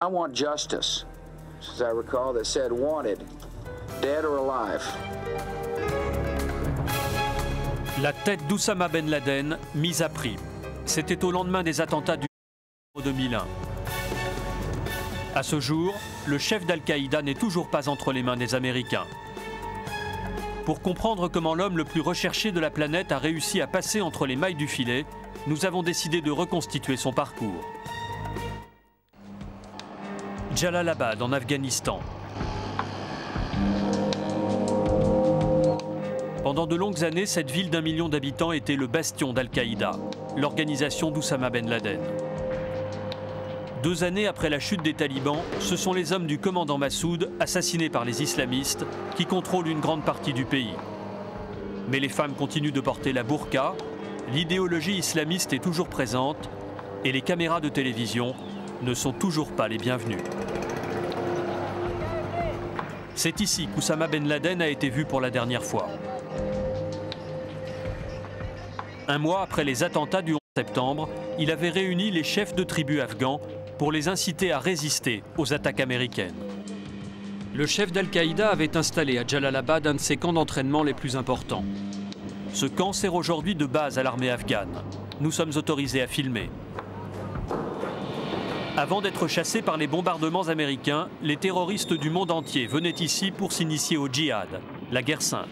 I want justice, as I recall, that said wanted, dead or alive. La tête d'Oussama Ben Laden mise à prix. C'était au lendemain des attentats du 2001. À ce jour, le chef d'Al-Qaïda n'est toujours pas entre les mains des Américains. Pour comprendre comment l'homme le plus recherché de la planète a réussi à passer entre les mailles du filet, nous avons décidé de reconstituer son parcours. Jalalabad en Afghanistan. Pendant de longues années, cette ville d'1 million d'habitants était le bastion d'Al-Qaïda, l'organisation d'Oussama Ben Laden. 2 années après la chute des talibans, ce sont les hommes du commandant Massoud, assassinés par les islamistes, qui contrôlent une grande partie du pays. Mais les femmes continuent de porter la burqa, l'idéologie islamiste est toujours présente, et les caméras de télévision ne sont toujours pas les bienvenues. C'est ici qu'Oussama Ben Laden a été vu pour la dernière fois. 1 mois après les attentats du 11 septembre, il avait réuni les chefs de tribus afghans pour les inciter à résister aux attaques américaines. Le chef d'Al-Qaïda avait installé à Jalalabad un de ses camps d'entraînement les plus importants. Ce camp sert aujourd'hui de base à l'armée afghane. Nous sommes autorisés à filmer. Avant d'être chassés par les bombardements américains, les terroristes du monde entier venaient ici pour s'initier au djihad, la guerre sainte.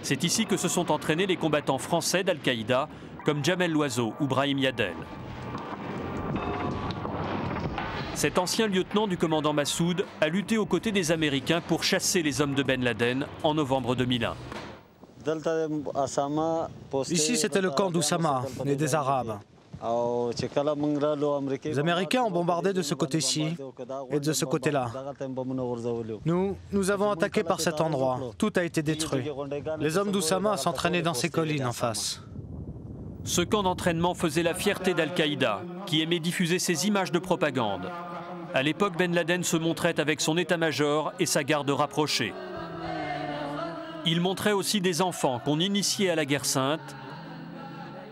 C'est ici que se sont entraînés les combattants français d'Al-Qaïda, comme Jamel Loiseau ou Brahim Yadel. Cet ancien lieutenant du commandant Massoud a lutté aux côtés des Américains pour chasser les hommes de Ben Laden en novembre 2001. Ici, c'était le camp d'Oussama et des Arabes. Les Américains ont bombardé de ce côté-ci et de ce côté-là. Nous avons attaqué par cet endroit. Tout a été détruit. Les hommes d'Oussama s'entraînaient dans ces collines en face. Ce camp d'entraînement faisait la fierté d'Al-Qaïda, qui aimait diffuser ses images de propagande. À l'époque, Ben Laden se montrait avec son état-major et sa garde rapprochée. Il montrait aussi des enfants qu'on initiait à la guerre sainte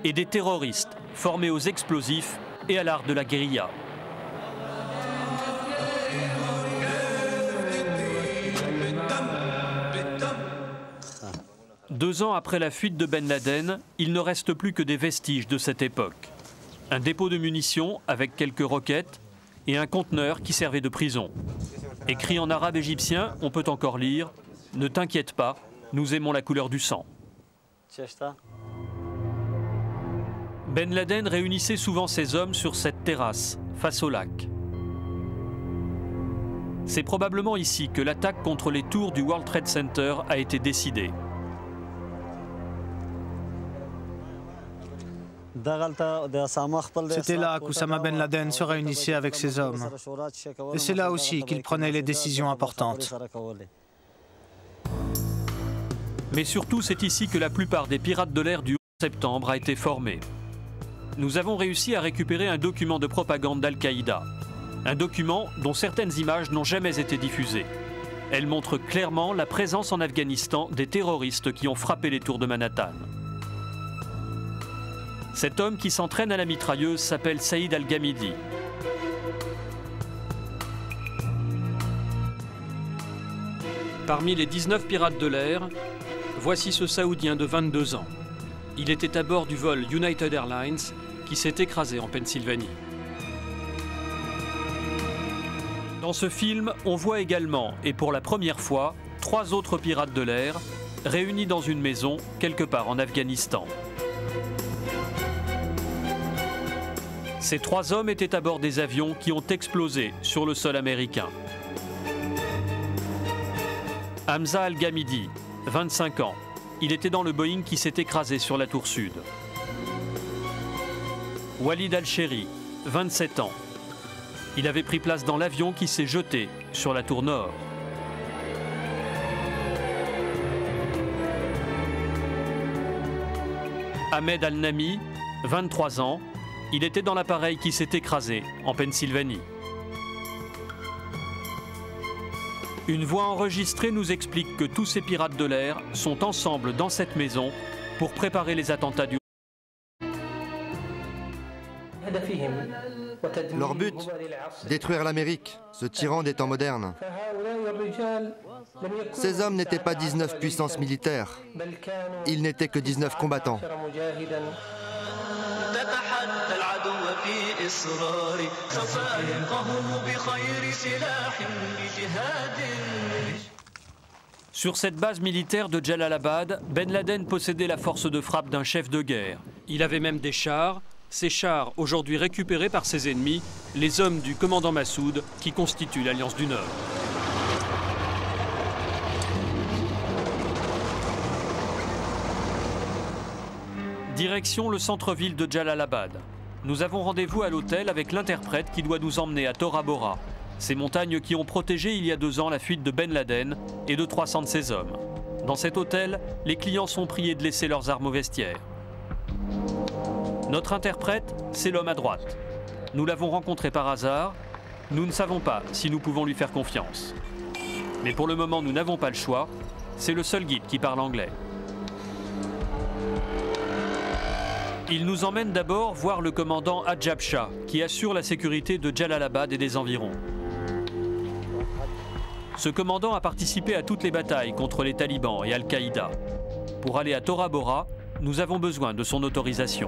et des terroristes formés aux explosifs et à l'art de la guérilla. Deux ans après la fuite de Ben Laden, il ne reste plus que des vestiges de cette époque. Un dépôt de munitions avec quelques roquettes et un conteneur qui servait de prison. Écrit en arabe égyptien, on peut encore lire « Ne t'inquiète pas, nous aimons la couleur du sang ». Ben Laden réunissait souvent ses hommes sur cette terrasse, face au lac. C'est probablement ici que l'attaque contre les tours du World Trade Center a été décidée. C'était là qu'Oussama Ben Laden se réunissait avec ses hommes. Et c'est là aussi qu'il prenait les décisions importantes. Mais surtout, c'est ici que la plupart des pirates de l'air du 11 septembre a été formée. Nous avons réussi à récupérer un document de propagande d'Al-Qaïda. Un document dont certaines images n'ont jamais été diffusées. Elles montrent clairement la présence en Afghanistan des terroristes qui ont frappé les tours de Manhattan. Cet homme qui s'entraîne à la mitrailleuse s'appelle Saïd Al-Ghamidi. Parmi les 19 pirates de l'air, voici ce Saoudien de 22 ans. Il était à bord du vol United Airlines qui s'est écrasé en Pennsylvanie. Dans ce film, on voit également, et pour la première fois, 3 autres pirates de l'air réunis dans une maison quelque part en Afghanistan. Ces 3 hommes étaient à bord des avions qui ont explosé sur le sol américain. Hamza Al-Ghamidi, 25 ans. Il était dans le Boeing qui s'est écrasé sur la tour sud. Walid Al-Shéri, 27 ans. Il avait pris place dans l'avion qui s'est jeté sur la tour nord. Ahmed Al-Nami, 23 ans. Il était dans l'appareil qui s'est écrasé en Pennsylvanie. Une voix enregistrée nous explique que tous ces pirates de l'air sont ensemble dans cette maison pour préparer les attentats du Leur but, détruire l'Amérique, ce tyran des temps modernes. Ces hommes n'étaient pas 19 puissances militaires, ils n'étaient que 19 combattants. Sur cette base militaire de Jalalabad, Ben Laden possédait la force de frappe d'un chef de guerre. Il avait même des chars, ces chars aujourd'hui récupérés par ses ennemis, les hommes du commandant Massoud qui constituent l'Alliance du Nord. Direction le centre-ville de Jalalabad. Nous avons rendez-vous à l'hôtel avec l'interprète qui doit nous emmener à Tora Bora, ces montagnes qui ont protégé il y a 2 ans la fuite de Ben Laden et de 300 de ses hommes. Dans cet hôtel, les clients sont priés de laisser leurs armes au vestiaire. Notre interprète, c'est l'homme à droite. Nous l'avons rencontré par hasard. Nous ne savons pas si nous pouvons lui faire confiance. Mais pour le moment, nous n'avons pas le choix. C'est le seul guide qui parle anglais. Il nous emmène d'abord voir le commandant Ajab Shah, qui assure la sécurité de Jalalabad et des environs. Ce commandant a participé à toutes les batailles contre les talibans et Al-Qaïda. Pour aller à Tora Bora, nous avons besoin de son autorisation.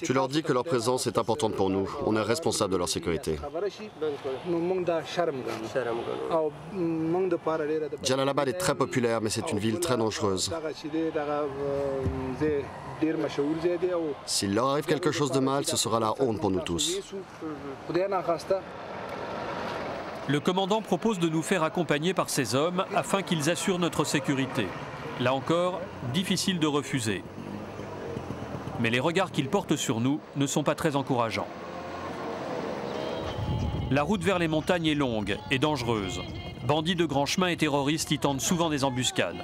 Tu leur dis que leur présence est importante pour nous. On est responsable de leur sécurité. Jalalabad est très populaire, mais c'est une ville très dangereuse. S'il leur arrive quelque chose de mal, ce sera la honte pour nous tous. Le commandant propose de nous faire accompagner par ces hommes afin qu'ils assurent notre sécurité. Là encore, difficile de refuser. Mais les regards qu'ils portent sur nous ne sont pas très encourageants. La route vers les montagnes est longue et dangereuse. Bandits de grand chemin et terroristes y tentent souvent des embuscades.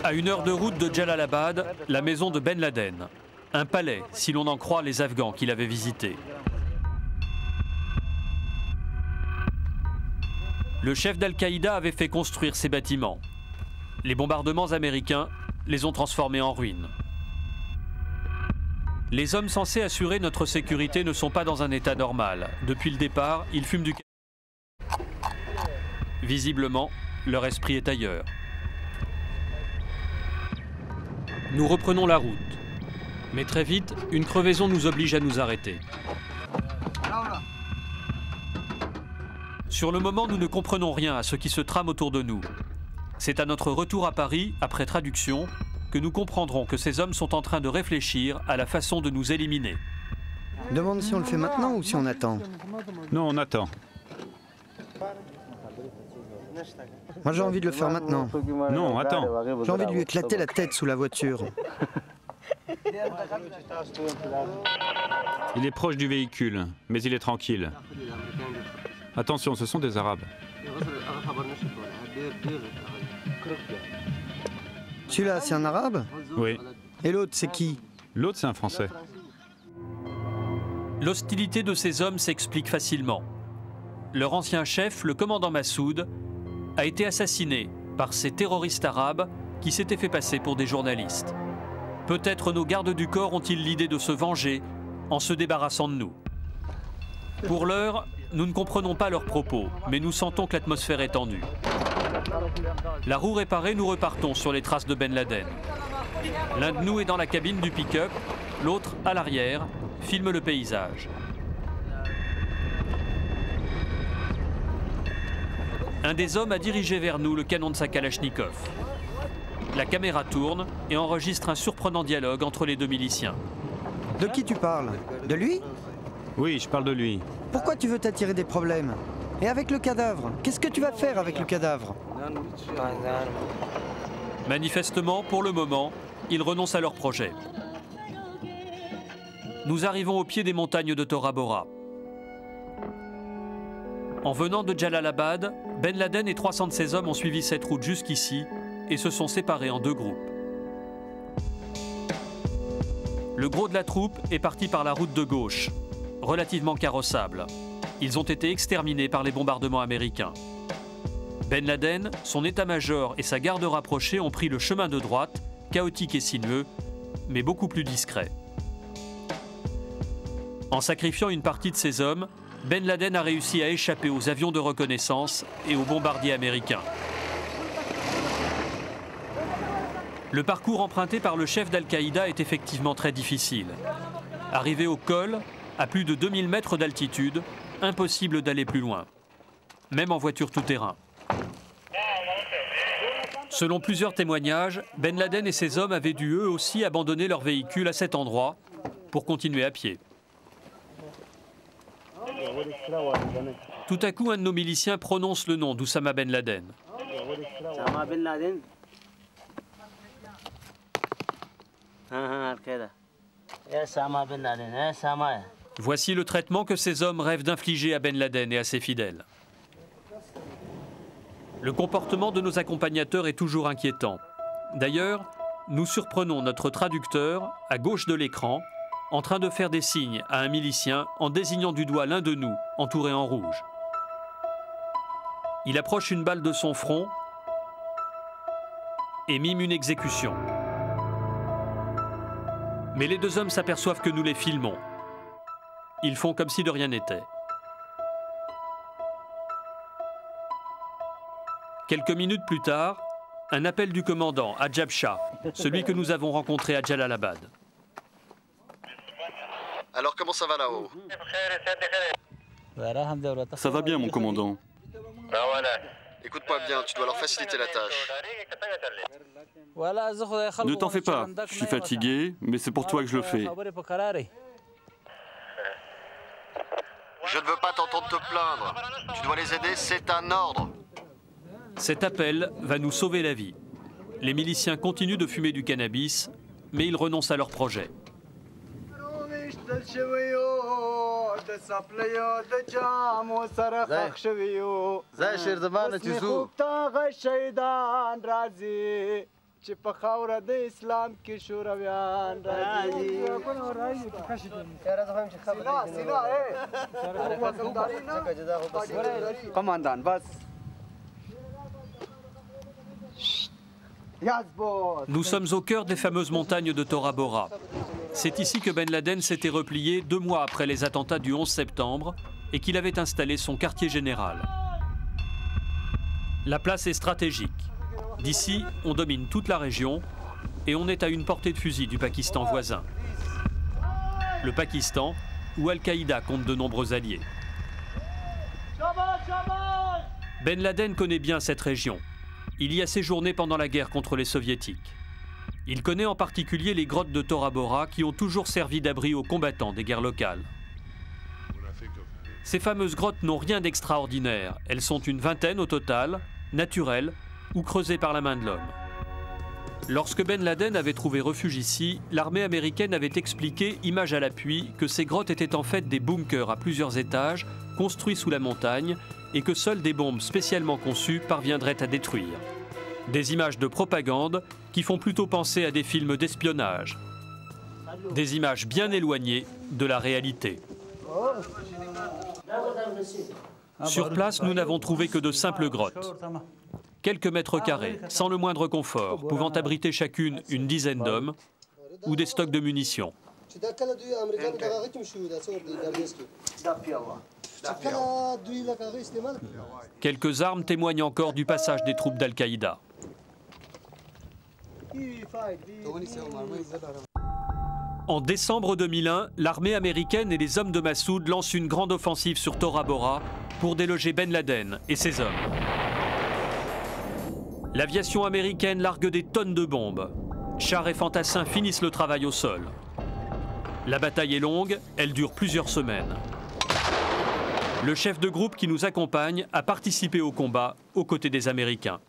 À 1 heure de route de Jalalabad, la maison de Ben Laden. Un palais, si l'on en croit les Afghans qu'il avait visités. Le chef d'Al-Qaïda avait fait construire ces bâtiments. Les bombardements américains les ont transformés en ruines. Les hommes censés assurer notre sécurité ne sont pas dans un état normal. Depuis le départ, ils fument du cannabis. Visiblement, leur esprit est ailleurs. Nous reprenons la route. Mais très vite, une crevaison nous oblige à nous arrêter. Sur le moment, nous ne comprenons rien à ce qui se trame autour de nous. C'est à notre retour à Paris, après traduction, que nous comprendrons que ces hommes sont en train de réfléchir à la façon de nous éliminer. Demande si on le fait maintenant ou si on attend. Non, on attend. Moi j'ai envie de le faire maintenant. Non, attends. J'ai envie de lui éclater la tête sous la voiture. Il est proche du véhicule, mais il est tranquille. Attention, ce sont des Arabes. Celui-là, c'est un Arabe? Oui. Et l'autre, c'est qui? L'autre, c'est un Français. L'hostilité de ces hommes s'explique facilement. Leur ancien chef, le commandant Massoud, a été assassiné par ces terroristes arabes qui s'étaient fait passer pour des journalistes. Peut-être nos gardes du corps ont-ils l'idée de se venger en se débarrassant de nous. Pour l'heure, nous ne comprenons pas leurs propos, mais nous sentons que l'atmosphère est tendue. La roue réparée, nous repartons sur les traces de Ben Laden. L'un de nous est dans la cabine du pick-up, l'autre, à l'arrière, filme le paysage. Un des hommes a dirigé vers nous le canon de sa Kalachnikov. La caméra tourne et enregistre un surprenant dialogue entre les deux miliciens. De qui tu parles? De lui? Oui, je parle de lui. Pourquoi tu veux t'attirer des problèmes? Et avec le cadavre? Qu'est-ce que tu vas faire avec le cadavre? Manifestement, pour le moment, ils renoncent à leur projet. Nous arrivons au pied des montagnes de Tora Bora. En venant de Jalalabad, Ben Laden et 300 de ses hommes ont suivi cette route jusqu'ici et se sont séparés en 2 groupes. Le gros de la troupe est parti par la route de gauche, relativement carrossable. Ils ont été exterminés par les bombardements américains. Ben Laden, son état-major et sa garde rapprochée ont pris le chemin de droite chaotique et sinueux, mais beaucoup plus discret. En sacrifiant une partie de ses hommes, Ben Laden a réussi à échapper aux avions de reconnaissance et aux bombardiers américains. Le parcours emprunté par le chef d'Al-Qaïda est effectivement très difficile. Arrivé au col, à plus de 2000 mètres d'altitude, impossible d'aller plus loin, même en voiture tout-terrain. Selon plusieurs témoignages, Ben Laden et ses hommes avaient dû eux aussi abandonner leur véhicule à cet endroit pour continuer à pied. Tout à coup, un de nos miliciens prononce le nom d'Oussama Ben Laden. Voici le traitement que ces hommes rêvent d'infliger à Ben Laden et à ses fidèles. Le comportement de nos accompagnateurs est toujours inquiétant. D'ailleurs, nous surprenons notre traducteur, à gauche de l'écran, en train de faire des signes à un milicien en désignant du doigt l'un de nous, entouré en rouge. Il approche une balle de son front et mime une exécution. Mais les deux hommes s'aperçoivent que nous les filmons. Ils font comme si de rien n'était. Quelques minutes plus tard, un appel du commandant Ajab Shah, celui que nous avons rencontré à Jalalabad. Alors comment ça va là-haut? Ça va bien, mon commandant. Écoute-moi bien, tu dois leur faciliter la tâche. Ne t'en fais pas, je suis fatigué, mais c'est pour toi que je le fais. Je ne veux pas t'entendre te plaindre. Tu dois les aider, c'est un ordre. Cet appel va nous sauver la vie. Les miliciens continuent de fumer du cannabis, mais ils renoncent à leur projet. Nous sommes au cœur des fameuses montagnes de Tora Bora. C'est ici que Ben Laden s'était replié 2 mois après les attentats du 11 septembre et qu'il avait installé son quartier général. La place est stratégique. D'ici, on domine toute la région et on est à une portée de fusil du Pakistan voisin. Le Pakistan, où Al-Qaïda compte de nombreux alliés. Ben Laden connaît bien cette région. Il y a séjourné pendant la guerre contre les soviétiques. Il connaît en particulier les grottes de Tora Bora qui ont toujours servi d'abri aux combattants des guerres locales. Ces fameuses grottes n'ont rien d'extraordinaire. Elles sont une vingtaine au total, naturelles ou creusées par la main de l'homme. Lorsque Ben Laden avait trouvé refuge ici, l'armée américaine avait expliqué, image à l'appui, que ces grottes étaient en fait des bunkers à plusieurs étages, construits sous la montagne, et que seules des bombes spécialement conçues parviendraient à détruire. Des images de propagande qui font plutôt penser à des films d'espionnage. Des images bien éloignées de la réalité. Sur place, nous n'avons trouvé que de simples grottes. Quelques mètres carrés, sans le moindre confort, pouvant abriter chacune une dizaine d'hommes ou des stocks de munitions. Quelques armes témoignent encore du passage des troupes d'Al-Qaïda. En décembre 2001, l'armée américaine et les hommes de Massoud lancent une grande offensive sur Tora Bora pour déloger Ben Laden et ses hommes. L'aviation américaine largue des tonnes de bombes. Chars et fantassins finissent le travail au sol. La bataille est longue, elle dure plusieurs semaines. Le chef de groupe qui nous accompagne a participé au combat aux côtés des Américains.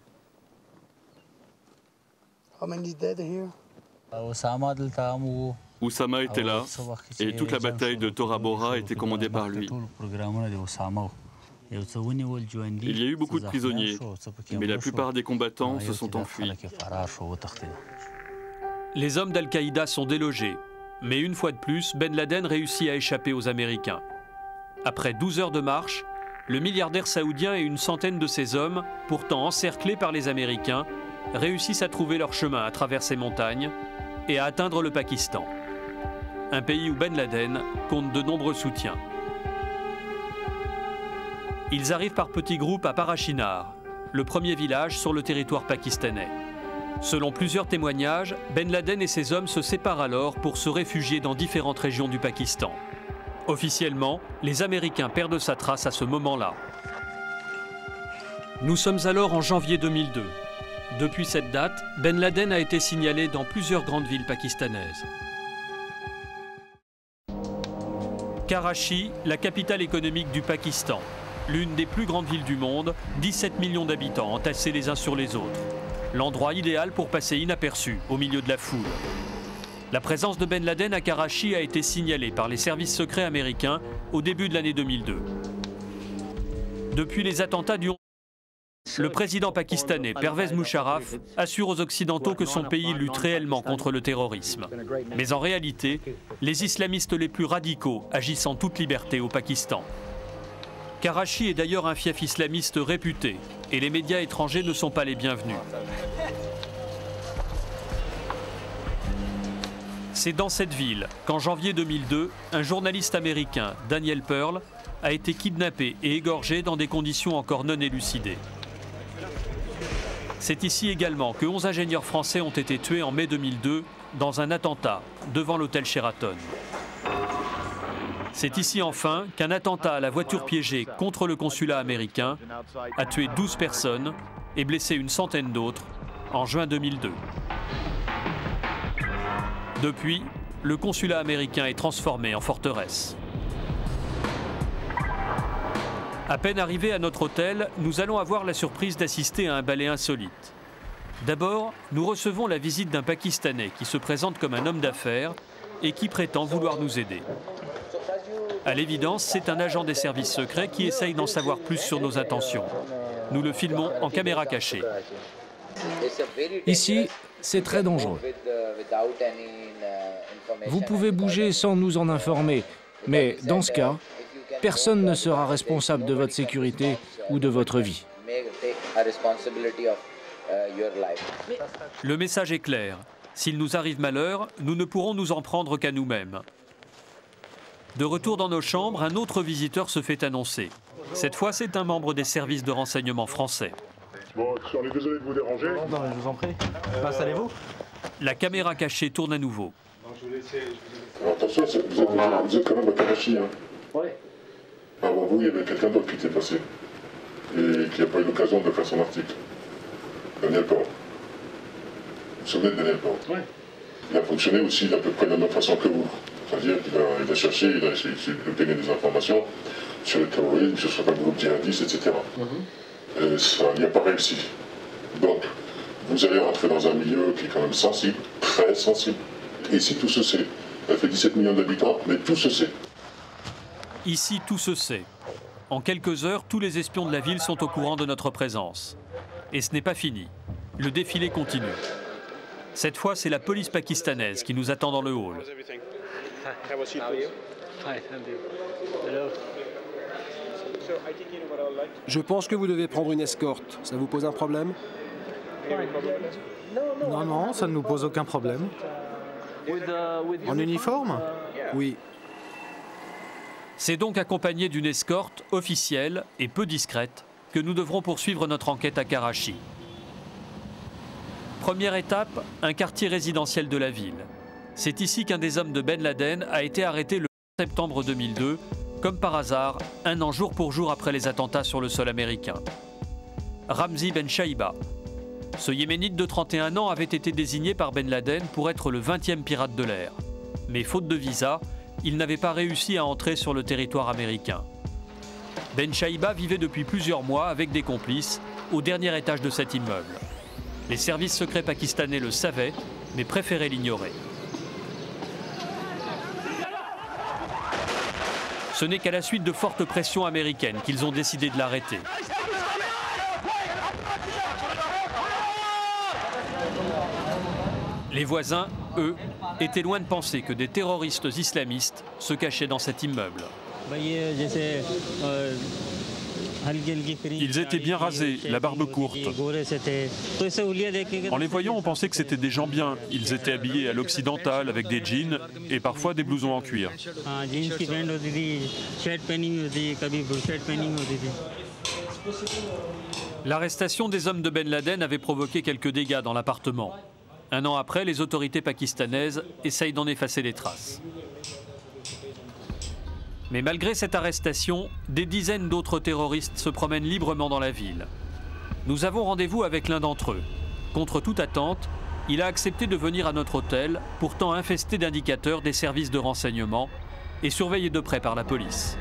Oussama était là, et toute la bataille de Tora Bora était commandée par lui. Il y a eu beaucoup de prisonniers, mais la plupart des combattants se sont enfuis. Les hommes d'Al-Qaïda sont délogés, mais une fois de plus, Ben Laden réussit à échapper aux Américains. Après 12 heures de marche, le milliardaire saoudien et une centaine de ses hommes, pourtant encerclés par les Américains, réussissent à trouver leur chemin à travers ces montagnes et à atteindre le Pakistan, un pays où Ben Laden compte de nombreux soutiens. Ils arrivent par petits groupes à Parachinar, le premier village sur le territoire pakistanais. Selon plusieurs témoignages, Ben Laden et ses hommes se séparent alors pour se réfugier dans différentes régions du Pakistan. Officiellement, les Américains perdent sa trace à ce moment-là. Nous sommes alors en janvier 2002. Depuis cette date, Ben Laden a été signalé dans plusieurs grandes villes pakistanaises. Karachi, la capitale économique du Pakistan. L'une des plus grandes villes du monde, 17 millions d'habitants entassés les uns sur les autres. L'endroit idéal pour passer inaperçu au milieu de la foule. La présence de Ben Laden à Karachi a été signalée par les services secrets américains au début de l'année 2002. Depuis les attentats du 11 le président pakistanais Pervez Musharraf assure aux Occidentaux que son pays lutte réellement contre le terrorisme. Mais en réalité, les islamistes les plus radicaux agissent en toute liberté au Pakistan. Karachi est d'ailleurs un fief islamiste réputé et les médias étrangers ne sont pas les bienvenus. C'est dans cette ville qu'en janvier 2002, un journaliste américain, Daniel Pearl, a été kidnappé et égorgé dans des conditions encore non élucidées. C'est ici également que 11 ingénieurs français ont été tués en mai 2002 dans un attentat devant l'hôtel Sheraton. C'est ici enfin qu'un attentat à la voiture piégée contre le consulat américain a tué 12 personnes et blessé une centaine d'autres en juin 2002. Depuis, le consulat américain est transformé en forteresse. À peine arrivés à notre hôtel, nous allons avoir la surprise d'assister à un ballet insolite. D'abord, nous recevons la visite d'un Pakistanais qui se présente comme un homme d'affaires et qui prétend vouloir nous aider. À l'évidence, c'est un agent des services secrets qui essaye d'en savoir plus sur nos intentions. Nous le filmons en caméra cachée. Ici, c'est très dangereux. Vous pouvez bouger sans nous en informer, mais dans ce cas, personne ne sera responsable de votre sécurité ou de votre vie. Le message est clair. S'il nous arrive malheur, nous ne pourrons nous en prendre qu'à nous-mêmes. De retour dans nos chambres, un autre visiteur se fait annoncer. Cette fois, c'est un membre des services de renseignement français. Bon, on est désolé de vous déranger. Non, mais je vous en prie. Installez-vous. La caméra cachée tourne à nouveau. Alors, attention, vous êtes quand même à Karachi. Hein. Oui. Avant vous, il y avait quelqu'un d'autre qui était passé et qui n'a pas eu l'occasion de faire son article. Daniel Pearl. Vous vous souvenez de Daniel Pearl? Oui. Il a fonctionné aussi à peu près de la même façon que vous. C'est-à-dire qu'il a cherché, il a essayé d'obtenir des informations sur le terrorisme, sur certains groupes djihadistes, etc. Et ça n'y a pas réussi. Donc, vous allez rentrer dans un milieu qui est quand même sensible, très sensible. Et ici, tout se sait. Ça fait 17 millions d'habitants, mais tout se sait. Ici, tout se sait. En quelques heures, tous les espions de la ville sont au courant de notre présence. Et ce n'est pas fini. Le défilé continue. Cette fois, c'est la police pakistanaise qui nous attend dans le hall. Je pense que vous devez prendre une escorte. Ça vous pose un problème? Non, non, ça ne nous pose aucun problème. En uniforme? Oui. C'est donc accompagné d'une escorte officielle et peu discrète que nous devrons poursuivre notre enquête à Karachi. Première étape, un quartier résidentiel de la ville. C'est ici qu'un des hommes de Ben Laden a été arrêté le 11 septembre 2002, comme par hasard, un an jour pour jour après les attentats sur le sol américain. Ramzi Ben Shaiba. Ce Yéménite de 31 ans avait été désigné par Ben Laden pour être le 20e pirate de l'air. Mais faute de visa, il n'avait pas réussi à entrer sur le territoire américain. Ben Shaiba vivait depuis plusieurs mois avec des complices au dernier étage de cet immeuble. Les services secrets pakistanais le savaient, mais préféraient l'ignorer. Ce n'est qu'à la suite de fortes pressions américaines qu'ils ont décidé de l'arrêter. Les voisins, eux, étaient loin de penser que des terroristes islamistes se cachaient dans cet immeuble. Ils étaient bien rasés, la barbe courte. En les voyant, on pensait que c'était des gens bien. Ils étaient habillés à l'occidental avec des jeans et parfois des blousons en cuir. L'arrestation des hommes de Ben Laden avait provoqué quelques dégâts dans l'appartement. Un an après, les autorités pakistanaises essayent d'en effacer les traces. Mais malgré cette arrestation, des dizaines d'autres terroristes se promènent librement dans la ville. Nous avons rendez-vous avec l'un d'entre eux. Contre toute attente, il a accepté de venir à notre hôtel, pourtant infesté d'indicateurs des services de renseignement et surveillé de près par la police.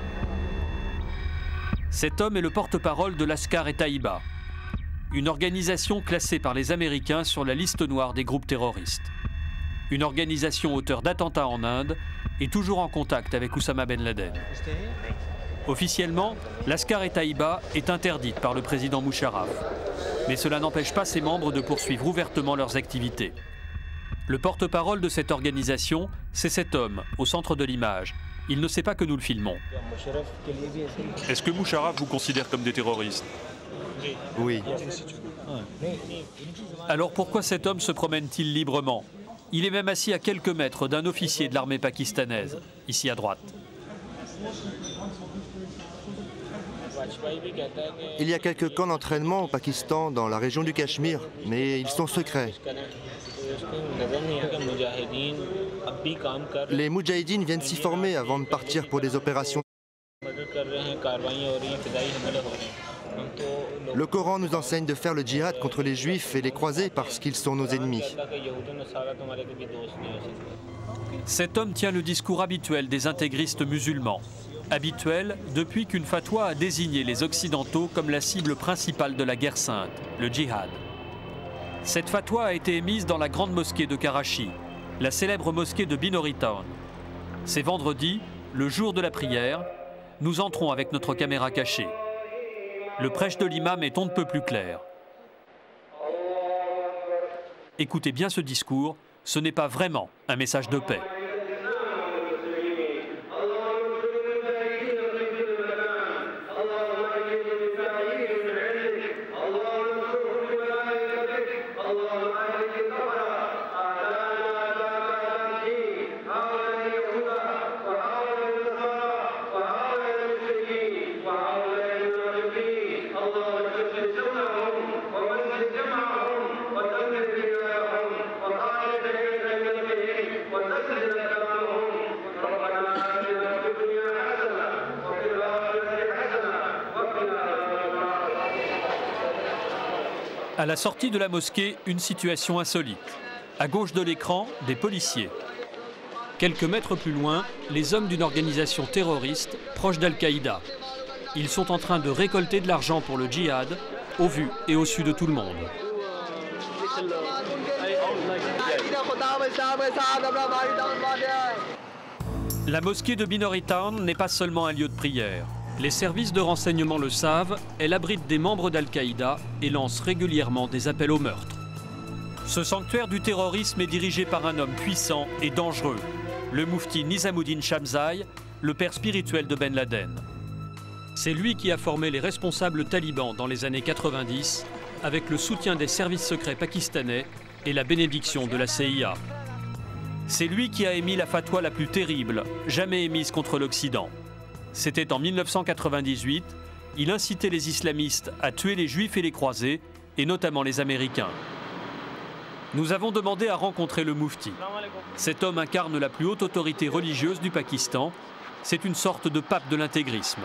Cet homme est le porte-parole de Lashkar-e-Taïba, une organisation classée par les Américains sur la liste noire des groupes terroristes. Une organisation auteur d'attentats en Inde et toujours en contact avec Oussama Ben Laden. Officiellement, Lashkar-e-Taïba est interdite par le président Musharraf. Mais cela n'empêche pas ses membres de poursuivre ouvertement leurs activités. Le porte-parole de cette organisation, c'est cet homme, au centre de l'image. Il ne sait pas que nous le filmons. Est-ce que Musharraf vous considère comme des terroristes? Oui. Alors pourquoi cet homme se promène-t-il librement? Il est même assis à quelques mètres d'un officier de l'armée pakistanaise, ici à droite. Il y a quelques camps d'entraînement au Pakistan, dans la région du Cachemire, mais ils sont secrets. Les Moudjahidines viennent s'y former avant de partir pour des opérations. Le Coran nous enseigne de faire le djihad contre les Juifs et les croisés parce qu'ils sont nos ennemis. Cet homme tient le discours habituel des intégristes musulmans. Habituel depuis qu'une fatwa a désigné les Occidentaux comme la cible principale de la guerre sainte, le djihad. Cette fatwa a été émise dans la grande mosquée de Karachi, la célèbre mosquée de Binori Town. C'est vendredi, le jour de la prière, nous entrons avec notre caméra cachée. Le prêche de l'imam est on ne peut plus clair. Écoutez bien ce discours, ce n'est pas vraiment un message de paix. À la sortie de la mosquée, une situation insolite. À gauche de l'écran, des policiers. Quelques mètres plus loin, les hommes d'une organisation terroriste proche d'Al-Qaïda. Ils sont en train de récolter de l'argent pour le djihad, au vu et au su de tout le monde. La mosquée de Binori Town n'est pas seulement un lieu de prière. Les services de renseignement le savent, elle abrite des membres d'Al-Qaïda et lance régulièrement des appels au meurtre. Ce sanctuaire du terrorisme est dirigé par un homme puissant et dangereux, le moufti Nizamuddin Shamzai, le père spirituel de Ben Laden. C'est lui qui a formé les responsables talibans dans les années 90, avec le soutien des services secrets pakistanais et la bénédiction de la CIA. C'est lui qui a émis la fatwa la plus terrible, jamais émise contre l'Occident. C'était en 1998, il incitait les islamistes à tuer les juifs et les croisés, et notamment les Américains. Nous avons demandé à rencontrer le moufti. Cet homme incarne la plus haute autorité religieuse du Pakistan. C'est une sorte de pape de l'intégrisme.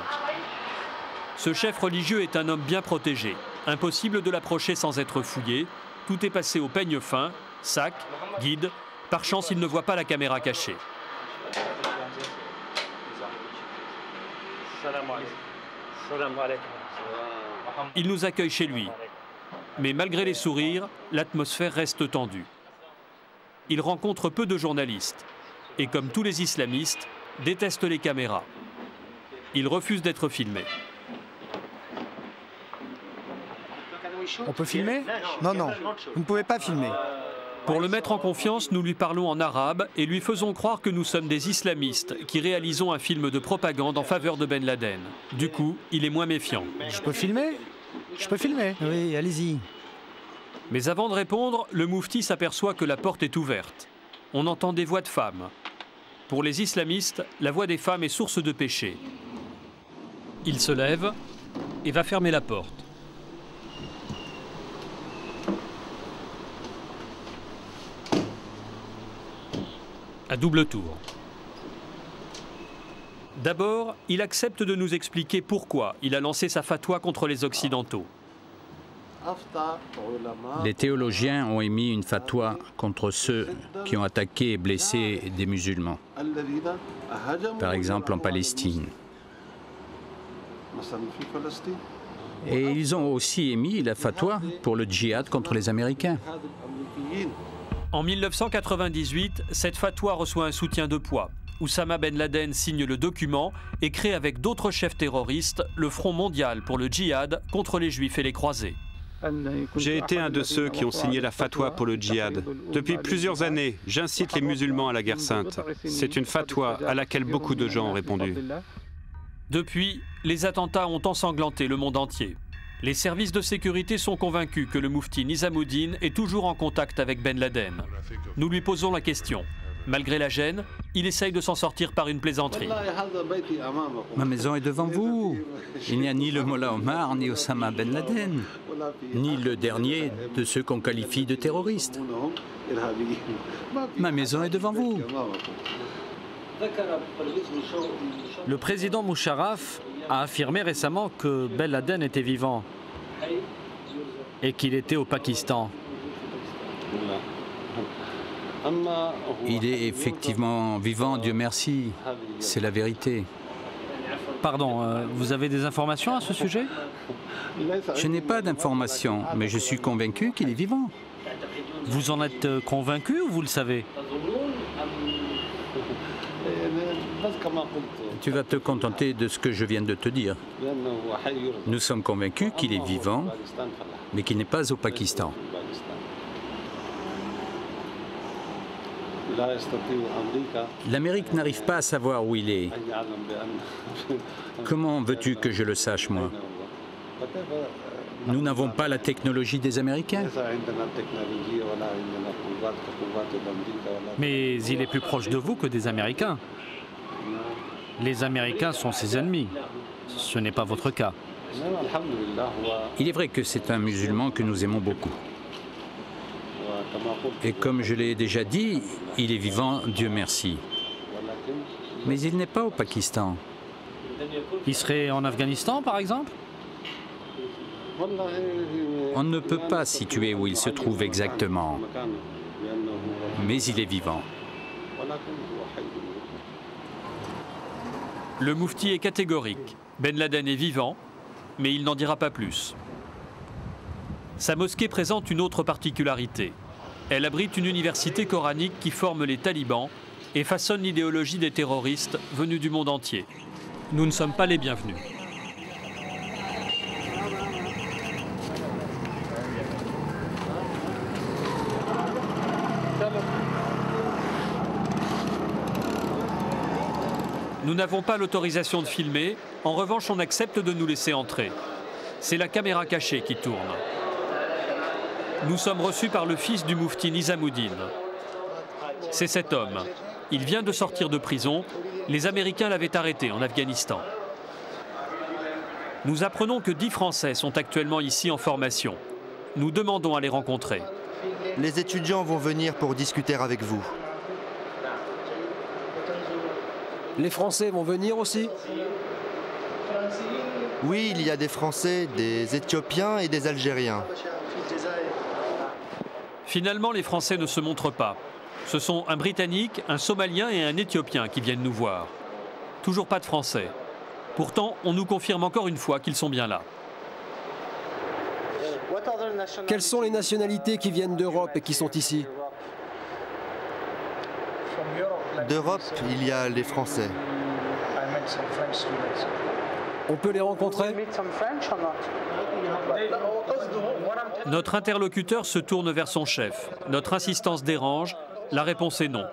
Ce chef religieux est un homme bien protégé. Impossible de l'approcher sans être fouillé. Tout est passé au peigne fin, sac, guide. Par chance, il ne voit pas la caméra cachée. Il nous accueille chez lui. Mais malgré les sourires, l'atmosphère reste tendue. Il rencontre peu de journalistes. Et comme tous les islamistes, déteste les caméras. Il refuse d'être filmé. On peut filmer? Non, non, vous ne pouvez pas filmer. Pour le mettre en confiance, nous lui parlons en arabe et lui faisons croire que nous sommes des islamistes qui réalisons un film de propagande en faveur de Ben Laden. Du coup, il est moins méfiant. Je peux filmer? Je peux filmer? Oui, allez-y. Mais avant de répondre, le moufti s'aperçoit que la porte est ouverte. On entend des voix de femmes. Pour les islamistes, la voix des femmes est source de péché. Il se lève et va fermer la porte. À double tour. D'abord, il accepte de nous expliquer pourquoi il a lancé sa fatwa contre les Occidentaux. Les théologiens ont émis une fatwa contre ceux qui ont attaqué et blessé des musulmans, par exemple en Palestine. Et ils ont aussi émis la fatwa pour le djihad contre les Américains. En 1998, cette fatwa reçoit un soutien de poids. Oussama Ben Laden signe le document et crée avec d'autres chefs terroristes le Front mondial pour le djihad contre les juifs et les croisés. J'ai été un de ceux qui ont signé la fatwa pour le djihad. Depuis plusieurs années, j'incite les musulmans à la guerre sainte. C'est une fatwa à laquelle beaucoup de gens ont répondu. Depuis, les attentats ont ensanglanté le monde entier. Les services de sécurité sont convaincus que le moufti Nizamuddin est toujours en contact avec Ben Laden. Nous lui posons la question. Malgré la gêne, il essaye de s'en sortir par une plaisanterie. Ma maison est devant vous. Il n'y a ni le Mollah Omar, ni Oussama Ben Laden, ni le dernier de ceux qu'on qualifie de terroristes. Ma maison est devant vous. Le président Musharraf a affirmé récemment que Ben Laden était vivant et qu'il était au Pakistan. Il est effectivement vivant, Dieu merci. C'est la vérité. Pardon, vous avez des informations à ce sujet? Je n'ai pas d'informations, mais je suis convaincu qu'il est vivant. Vous en êtes convaincu ou vous le savez? Tu vas te contenter de ce que je viens de te dire. Nous sommes convaincus qu'il est vivant, mais qu'il n'est pas au Pakistan. L'Amérique n'arrive pas à savoir où il est. Comment veux-tu que je le sache, moi? Nous n'avons pas la technologie des Américains. Mais il est plus proche de vous que des Américains. Les Américains sont ses ennemis. Ce n'est pas votre cas. Il est vrai que c'est un musulman que nous aimons beaucoup. Et comme je l'ai déjà dit, il est vivant, Dieu merci. Mais il n'est pas au Pakistan. Il serait en Afghanistan, par exemple? On ne peut pas situer où il se trouve exactement. Mais il est vivant. Le moufti est catégorique. Ben Laden est vivant, mais il n'en dira pas plus. Sa mosquée présente une autre particularité. Elle abrite une université coranique qui forme les talibans et façonne l'idéologie des terroristes venus du monde entier. Nous ne sommes pas les bienvenus. Nous n'avons pas l'autorisation de filmer, en revanche on accepte de nous laisser entrer. C'est la caméra cachée qui tourne. Nous sommes reçus par le fils du moufti Nizamuddin. C'est cet homme. Il vient de sortir de prison. Les Américains l'avaient arrêté en Afghanistan. Nous apprenons que 10 Français sont actuellement ici en formation. Nous demandons à les rencontrer. Les étudiants vont venir pour discuter avec vous. Les Français vont venir aussi? Oui, il y a des Français, des Éthiopiens et des Algériens. Finalement, les Français ne se montrent pas. Ce sont un Britannique, un Somalien et un Éthiopien qui viennent nous voir. Toujours pas de Français. Pourtant, on nous confirme encore une fois qu'ils sont bien là. Quelles sont les nationalités qui viennent d'Europe et qui sont ici? D'Europe, il y a les Français. On peut les rencontrer? Notre interlocuteur se tourne vers son chef. Notre insistance dérange. La réponse est non.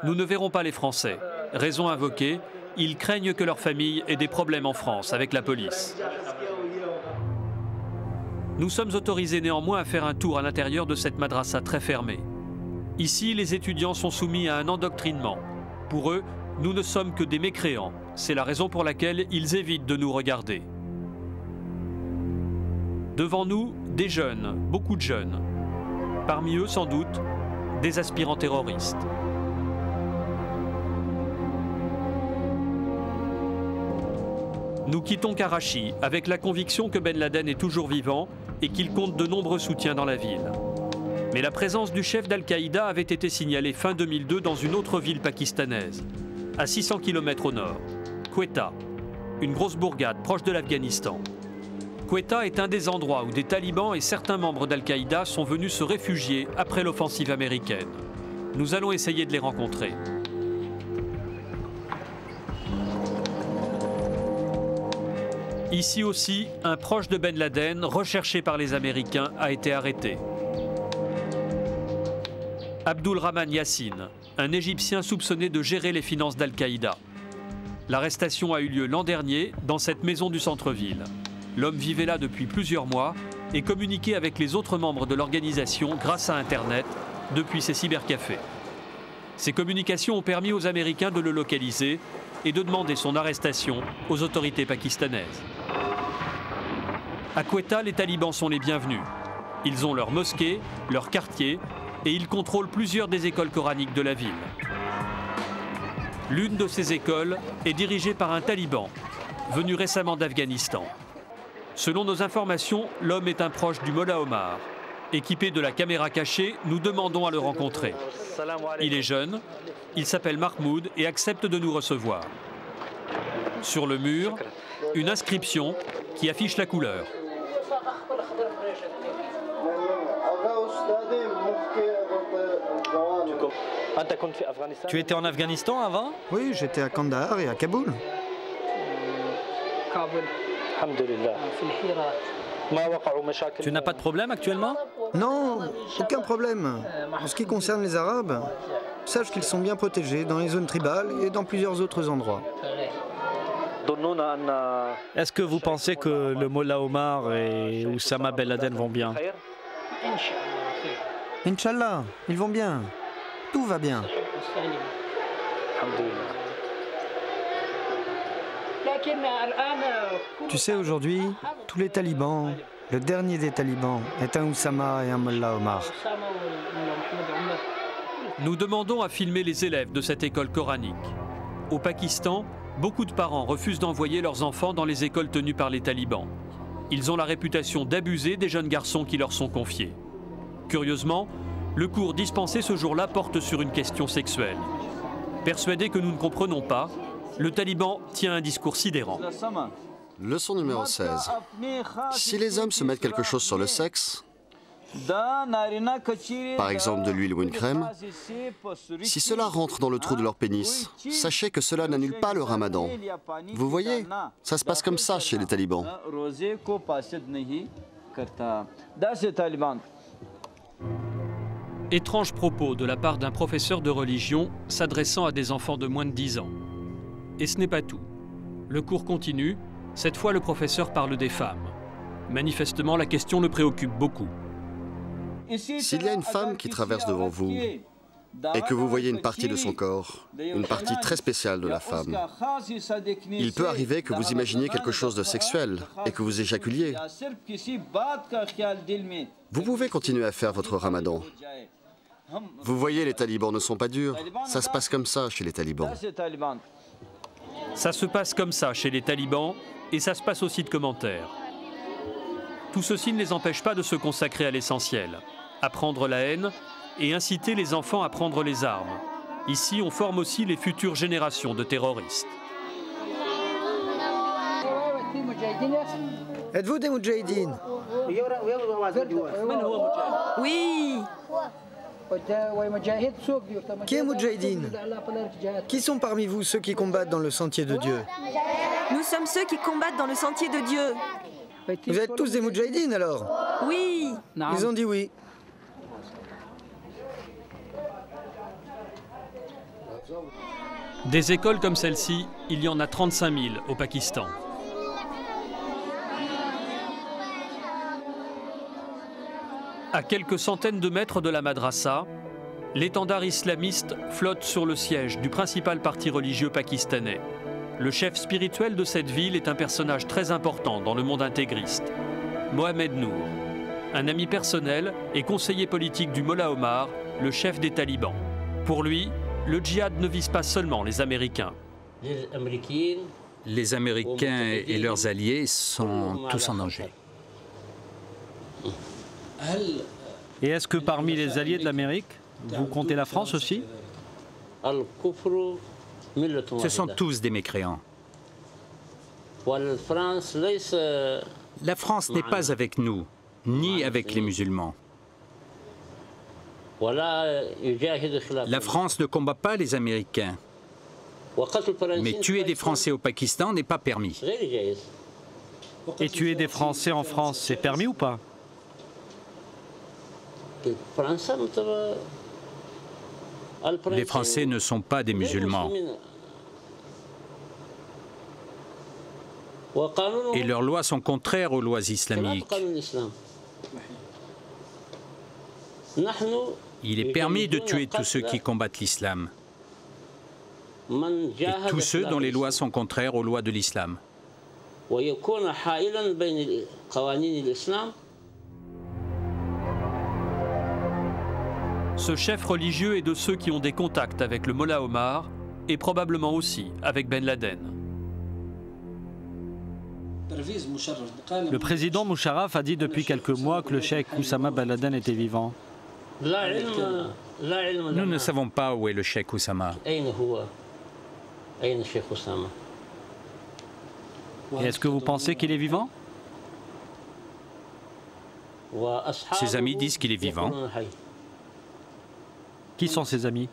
Nous ne verrons pas les Français. Raison invoquée, ils craignent que leur famille ait des problèmes en France avec la police. Nous sommes autorisés néanmoins à faire un tour à l'intérieur de cette madrasa très fermée. Ici, les étudiants sont soumis à un endoctrinement. Pour eux, nous ne sommes que des mécréants. C'est la raison pour laquelle ils évitent de nous regarder. Devant nous, des jeunes, beaucoup de jeunes. Parmi eux, sans doute, des aspirants terroristes. Nous quittons Karachi avec la conviction que Ben Laden est toujours vivant et qu'il compte de nombreux soutiens dans la ville. Mais la présence du chef d'Al-Qaïda avait été signalée fin 2002 dans une autre ville pakistanaise, à 600 km au nord, Quetta, une grosse bourgade proche de l'Afghanistan. Quetta est un des endroits où des talibans et certains membres d'Al-Qaïda sont venus se réfugier après l'offensive américaine. Nous allons essayer de les rencontrer. Ici aussi, un proche de Ben Laden, recherché par les Américains, a été arrêté. Abdul Rahman Yassine, un Égyptien soupçonné de gérer les finances d'Al-Qaïda. L'arrestation a eu lieu l'an dernier dans cette maison du centre-ville. L'homme vivait là depuis plusieurs mois et communiquait avec les autres membres de l'organisation grâce à Internet depuis ses cybercafés. Ces communications ont permis aux Américains de le localiser et de demander son arrestation aux autorités pakistanaises. À Quetta, les talibans sont les bienvenus. Ils ont leur mosquée, leur quartier et ils contrôlent plusieurs des écoles coraniques de la ville. L'une de ces écoles est dirigée par un taliban, venu récemment d'Afghanistan. Selon nos informations, l'homme est un proche du Mollah Omar. Équipé de la caméra cachée, nous demandons à le rencontrer. Il est jeune, il s'appelle Mahmoud et accepte de nous recevoir. Sur le mur, une inscription qui affiche la couleur. Tu étais en Afghanistan avant? Oui, j'étais à Kandahar et à Kaboul. Tu n'as pas de problème actuellement? Non, aucun problème. En ce qui concerne les Arabes, sache qu'ils sont bien protégés dans les zones tribales et dans plusieurs autres endroits. Est-ce que vous pensez que le Mollah Omar et Oussama Ben Laden vont bien? Inch'Allah, ils vont bien. Tout va bien. Tu sais, aujourd'hui, tous les talibans, le dernier des talibans est un Oussama et un Mollah Omar. Nous demandons à filmer les élèves de cette école coranique. Au Pakistan, beaucoup de parents refusent d'envoyer leurs enfants dans les écoles tenues par les talibans. Ils ont la réputation d'abuser des jeunes garçons qui leur sont confiés. Curieusement, le cours dispensé ce jour-là porte sur une question sexuelle. Persuadé que nous ne comprenons pas, le taliban tient un discours sidérant. Leçon numéro 16. Si les hommes se mettent quelque chose sur le sexe, par exemple de l'huile ou une crème, si cela rentre dans le trou de leur pénis, sachez que cela n'annule pas le ramadan. Vous voyez, ça se passe comme ça chez les talibans. Étrange propos de la part d'un professeur de religion s'adressant à des enfants de moins de 10 ans. Et ce n'est pas tout. Le cours continue. Cette fois, le professeur parle des femmes. Manifestement, la question le préoccupe beaucoup. S'il y a une femme qui traverse devant vous et que vous voyez une partie de son corps, une partie très spéciale de la femme, il peut arriver que vous imaginiez quelque chose de sexuel et que vous éjaculiez. Vous pouvez continuer à faire votre ramadan. Vous voyez, les talibans ne sont pas durs. Ça se passe comme ça chez les talibans. Ça se passe comme ça chez les talibans et ça se passe aussi de commentaires. Tout ceci ne les empêche pas de se consacrer à l'essentiel, apprendre la haine et inciter les enfants à prendre les armes. Ici, on forme aussi les futures générations de terroristes. Êtes-vous des Moudjahidines? Oui. Qui est Moudjahidine? Qui sont parmi vous ceux qui combattent dans le sentier de Dieu? Nous sommes ceux qui combattent dans le sentier de Dieu. Vous êtes tous des Moudjahidines alors? Oui. Ils ont dit oui. Des écoles comme celle-ci, il y en a 35 000 au Pakistan. À quelques centaines de mètres de la madrasa, l'étendard islamiste flotte sur le siège du principal parti religieux pakistanais. Le chef spirituel de cette ville est un personnage très important dans le monde intégriste, Mohamed Nour, un ami personnel et conseiller politique du Mollah Omar, le chef des talibans. Pour lui, le djihad ne vise pas seulement les Américains. Les Américains et leurs alliés sont tous en danger. Et est-ce que parmi les alliés de l'Amérique, vous comptez la France aussi? Ce sont tous des mécréants. La France n'est pas avec nous, ni avec les musulmans. La France ne combat pas les Américains. Mais tuer des Français au Pakistan n'est pas permis. Et tuer des Français en France, c'est permis ou pas? Les Français ne sont pas des musulmans. Et leurs lois sont contraires aux lois islamiques. Il est permis de tuer tous ceux qui combattent l'islam. Et tous ceux dont les lois sont contraires aux lois de l'islam. Ce chef religieux est de ceux qui ont des contacts avec le Mollah Omar et probablement aussi avec Ben Laden. Le président Musharraf a dit depuis quelques mois que le cheikh Oussama Ben Laden était vivant. Nous ne savons pas où est le cheikh Oussama. Et est-ce que vous pensez qu'il est vivant? Ses amis disent qu'il est vivant. Qui sont ses amis?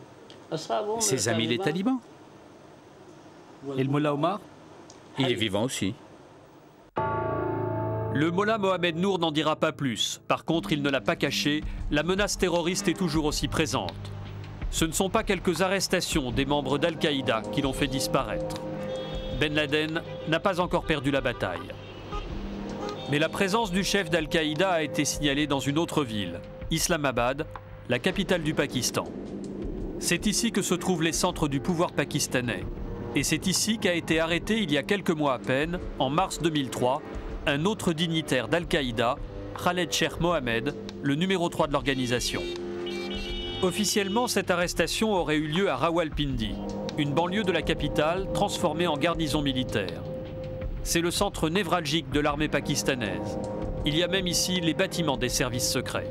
Ses amis les talibans. Et le Mollah Omar? Il est vivant aussi. Le Mollah Mohamed Nour n'en dira pas plus. Par contre, il ne l'a pas caché, la menace terroriste est toujours aussi présente. Ce ne sont pas quelques arrestations des membres d'Al-Qaïda qui l'ont fait disparaître. Ben Laden n'a pas encore perdu la bataille. Mais la présence du chef d'Al-Qaïda a été signalée dans une autre ville, Islamabad, la capitale du Pakistan. C'est ici que se trouvent les centres du pouvoir pakistanais. Et c'est ici qu'a été arrêté il y a quelques mois à peine, en mars 2003, un autre dignitaire d'Al-Qaïda, Khaled Sheikh Mohammed, le numéro 3 de l'organisation. Officiellement, cette arrestation aurait eu lieu à Rawalpindi, une banlieue de la capitale transformée en garnison militaire. C'est le centre névralgique de l'armée pakistanaise. Il y a même ici les bâtiments des services secrets.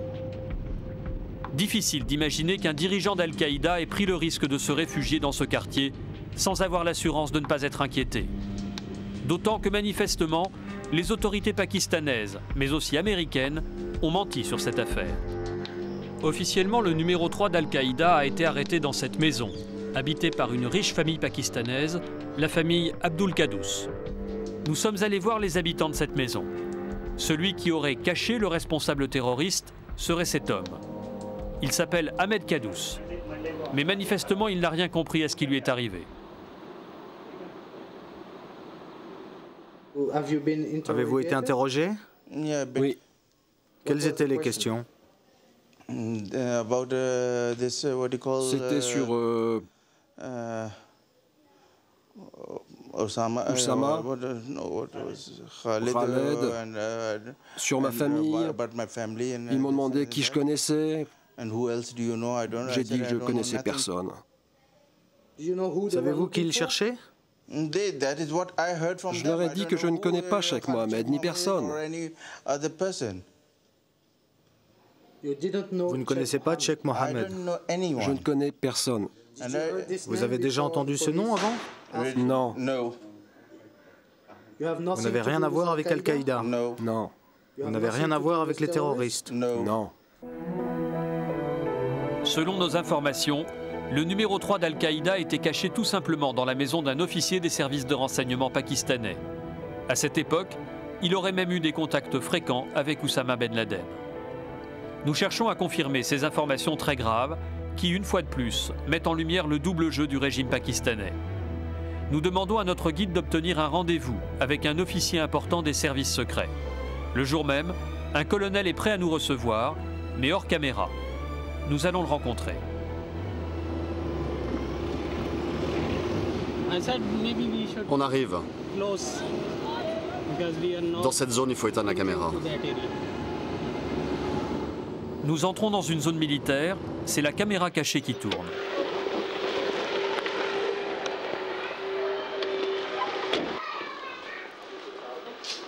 Difficile d'imaginer qu'un dirigeant d'Al-Qaïda ait pris le risque de se réfugier dans ce quartier sans avoir l'assurance de ne pas être inquiété. D'autant que manifestement, les autorités pakistanaises, mais aussi américaines, ont menti sur cette affaire. Officiellement, le numéro 3 d'Al-Qaïda a été arrêté dans cette maison, habitée par une riche famille pakistanaise, la famille Abdul Qaddous. Nous sommes allés voir les habitants de cette maison. Celui qui aurait caché le responsable terroriste serait cet homme. Il s'appelle Ahmed Qaddous. Mais manifestement, il n'a rien compris à ce qui lui est arrivé. Avez-vous été interrogé? Oui. Quelles étaient les questions? C'était sur Oussama, Khaled, sur ma famille. Ils m'ont demandé qui je connaissais. J'ai dit que je ne connaissais personne. Savez-vous qui ils cherchaient? Je leur ai dit que je ne connais pas Cheikh Mohammed ni personne. Vous ne connaissez pas Cheikh Mohammed? Je ne connais personne. Vous avez déjà entendu ce nom avant? Non. Vous n'avez rien à voir avec Al-Qaïda? Non. Vous n'avez rien à voir avec les terroristes? Non. Selon nos informations, Le numéro 3 d'Al-Qaïda était caché tout simplement dans la maison d'un officier des services de renseignement pakistanais. À cette époque, il aurait même eu des contacts fréquents avec Oussama Ben Laden. Nous cherchons à confirmer ces informations très graves qui, une fois de plus, mettent en lumière le double jeu du régime pakistanais. Nous demandons à notre guide d'obtenir un rendez-vous avec un officier important des services secrets. Le jour même, un colonel est prêt à nous recevoir, mais hors caméra. Nous allons le rencontrer. On arrive. Dans cette zone, il faut éteindre la caméra. Nous entrons dans une zone militaire, c'est la caméra cachée qui tourne.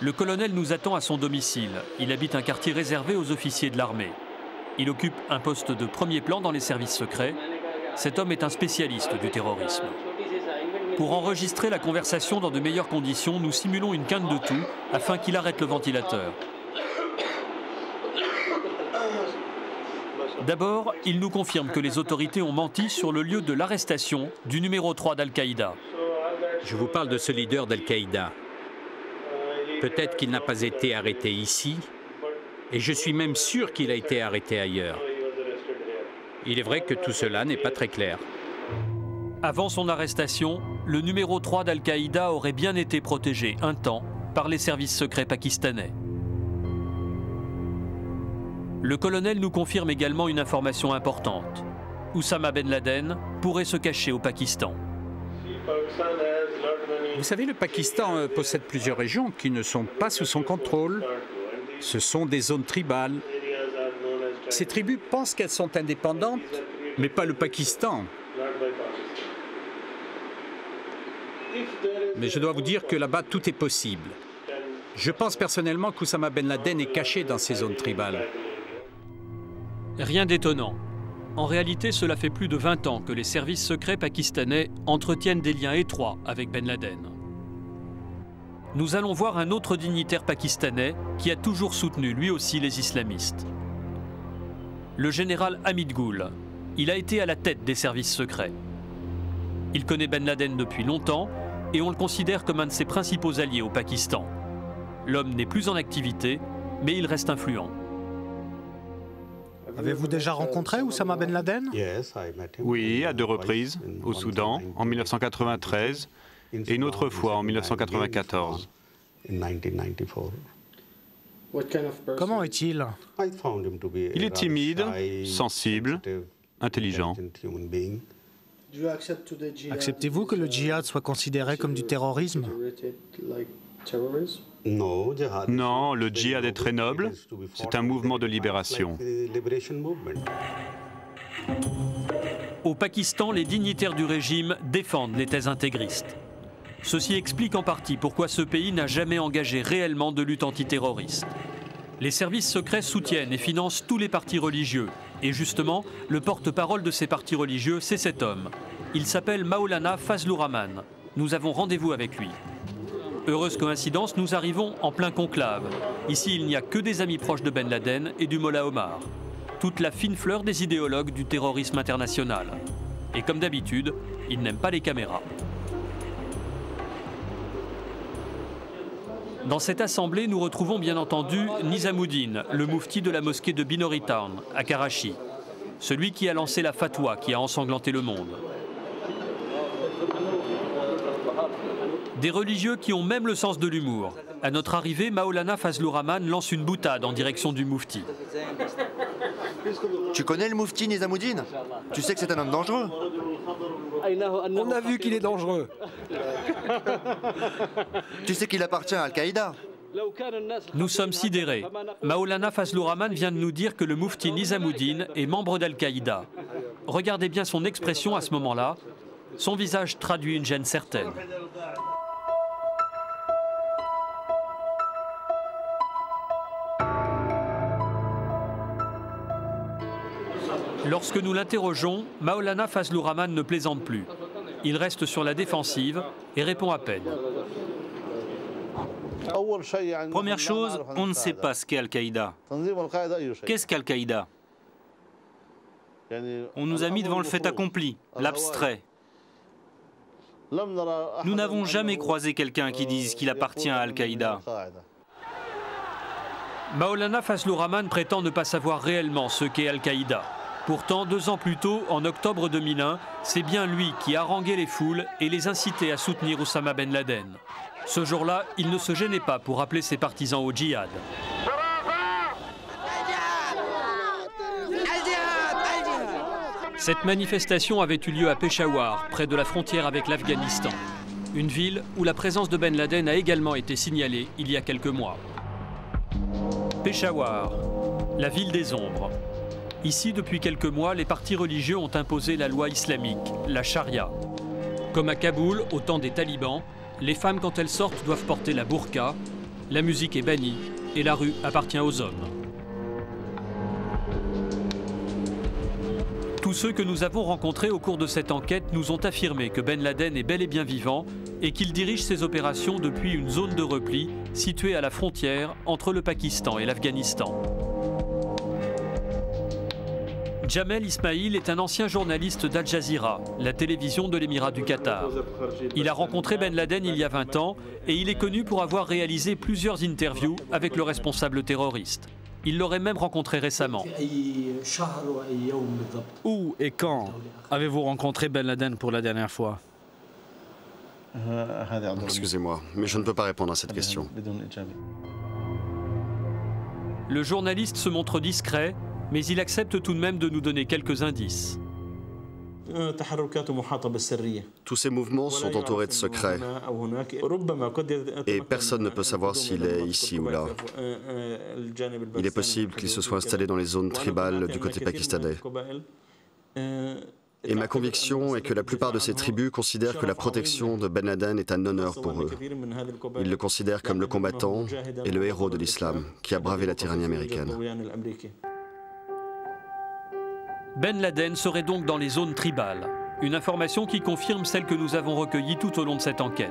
Le colonel nous attend à son domicile. Il habite un quartier réservé aux officiers de l'armée. Il occupe un poste de premier plan dans les services secrets. Cet homme est un spécialiste du terrorisme. Pour enregistrer la conversation dans de meilleures conditions, nous simulons une quinte de toux afin qu'il arrête le ventilateur. D'abord, il nous confirme que les autorités ont menti sur le lieu de l'arrestation du numéro 3 d'Al-Qaïda. Je vous parle de ce leader d'Al-Qaïda. Peut-être qu'il n'a pas été arrêté ici, et je suis même sûr qu'il a été arrêté ailleurs. Il est vrai que tout cela n'est pas très clair. Avant son arrestation, le numéro 3 d'Al-Qaïda aurait bien été protégé un temps par les services secrets pakistanais. Le colonel nous confirme également une information importante. Oussama Ben Laden pourrait se cacher au Pakistan. Vous savez, le Pakistan possède plusieurs régions qui ne sont pas sous son contrôle. Ce sont des zones tribales. Ces tribus pensent qu'elles sont indépendantes, mais pas le Pakistan. Mais je dois vous dire que là-bas, tout est possible. Je pense personnellement qu'Oussama Ben Laden est caché dans ces zones tribales. Rien d'étonnant. En réalité, cela fait plus de 20 ans que les services secrets pakistanais entretiennent des liens étroits avec Ben Laden. Nous allons voir un autre dignitaire pakistanais qui a toujours soutenu lui aussi les islamistes. Le général Hamid Gul. Il a été à la tête des services secrets. Il connaît Ben Laden depuis longtemps et on le considère comme un de ses principaux alliés au Pakistan. L'homme n'est plus en activité, mais il reste influent. Avez-vous déjà rencontré Oussama Ben Laden? Oui, à 2 reprises, au Soudan, en 1993, et une autre fois en 1994. Comment est-il? Il est timide, sensible, intelligent. Acceptez-vous que le djihad soit considéré comme du terrorisme? Non, le djihad est très noble. C'est un mouvement de libération. Au Pakistan, les dignitaires du régime défendent les thèses intégristes. Ceci explique en partie pourquoi ce pays n'a jamais engagé réellement de lutte antiterroriste. Les services secrets soutiennent et financent tous les partis religieux. Et justement, le porte-parole de ces partis religieux, c'est cet homme. Il s'appelle Maulana Fazlur Rahman. Nous avons rendez-vous avec lui. Heureuse coïncidence, nous arrivons en plein conclave. Ici, il n'y a que des amis proches de Ben Laden et du Mollah Omar. Toute la fine fleur des idéologues du terrorisme international. Et comme d'habitude, ils n'aiment pas les caméras. Dans cette assemblée, nous retrouvons bien entendu Nizamuddin, le moufti de la mosquée de Binori Town, à Karachi. Celui qui a lancé la fatwa qui a ensanglanté le monde. Des religieux qui ont même le sens de l'humour. À notre arrivée, Maulana Fazlur Rahman lance une boutade en direction du moufti. Tu connais le moufti Nizamuddin? Tu sais que c'est un homme dangereux. On a vu qu'il est dangereux. Tu sais qu'il appartient à Al-Qaïda. Nous sommes sidérés. Maulana Fazlur Rahman vient de nous dire que le moufti Nizamuddin est membre d'Al-Qaïda. Regardez bien son expression à ce moment-là. Son visage traduit une gêne certaine. Lorsque nous l'interrogeons, Maulana Fazlur Rahman ne plaisante plus. Il reste sur la défensive et répond à peine. Première chose, on ne sait pas ce qu'est Al-Qaïda. Qu'est-ce qu'Al-Qaïda? On nous a mis devant le fait accompli, l'abstrait. Nous n'avons jamais croisé quelqu'un qui dise qu'il appartient à Al-Qaïda. Maolana Fazlur Rahman prétend ne pas savoir réellement ce qu'est Al-Qaïda. Pourtant, 2 ans plus tôt, en octobre 2001, c'est bien lui qui haranguait les foules et les incitait à soutenir Oussama Ben Laden. Ce jour-là, il ne se gênait pas pour appeler ses partisans au djihad. Cette manifestation avait eu lieu à Peshawar, près de la frontière avec l'Afghanistan. Une ville où la présence de Ben Laden a également été signalée il y a quelques mois. Peshawar, la ville des ombres. Ici, depuis quelques mois, les partis religieux ont imposé la loi islamique, la charia. Comme à Kaboul, au temps des talibans, les femmes, quand elles sortent, doivent porter la burqa, la musique est bannie et la rue appartient aux hommes. Tous ceux que nous avons rencontrés au cours de cette enquête nous ont affirmé que Ben Laden est bel et bien vivant et qu'il dirige ses opérations depuis une zone de repli située à la frontière entre le Pakistan et l'Afghanistan. Jamel Ismail est un ancien journaliste d'Al Jazeera, la télévision de l'Émirat du Qatar. Il a rencontré Ben Laden il y a 20 ans et il est connu pour avoir réalisé plusieurs interviews avec le responsable terroriste. Il l'aurait même rencontré récemment. Où et quand avez-vous rencontré Ben Laden pour la dernière fois? Excusez-moi, mais je ne peux pas répondre à cette question. Le journaliste se montre discret, mais il accepte tout de même de nous donner quelques indices. Tous ces mouvements sont entourés de secrets et personne ne peut savoir s'il est ici ou là. Il est possible qu'il se soit installé dans les zones tribales du côté pakistanais. Et ma conviction est que la plupart de ces tribus considèrent que la protection de Ben Laden est un honneur pour eux. Ils le considèrent comme le combattant et le héros de l'islam qui a bravé la tyrannie américaine. Ben Laden serait donc dans les zones tribales, une information qui confirme celle que nous avons recueillie tout au long de cette enquête.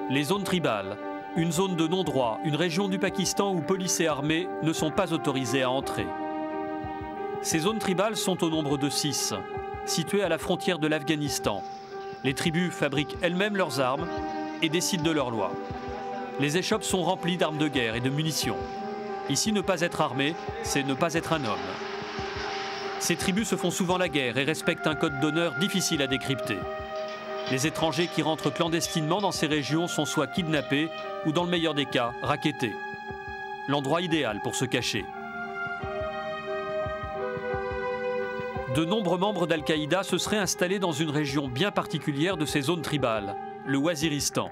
Les zones tribales, une zone de non-droit, une région du Pakistan où police et armée ne sont pas autorisés à entrer. Ces zones tribales sont au nombre de 6, situées à la frontière de l'Afghanistan. Les tribus fabriquent elles-mêmes leurs armes et décident de leurs lois. Les échoppes sont remplies d'armes de guerre et de munitions. Ici, ne pas être armé, c'est ne pas être un homme. Ces tribus se font souvent la guerre et respectent un code d'honneur difficile à décrypter. Les étrangers qui rentrent clandestinement dans ces régions sont soit kidnappés ou, dans le meilleur des cas, rackettés. L'endroit idéal pour se cacher. De nombreux membres d'Al-Qaïda se seraient installés dans une région bien particulière de ces zones tribales, le Waziristan.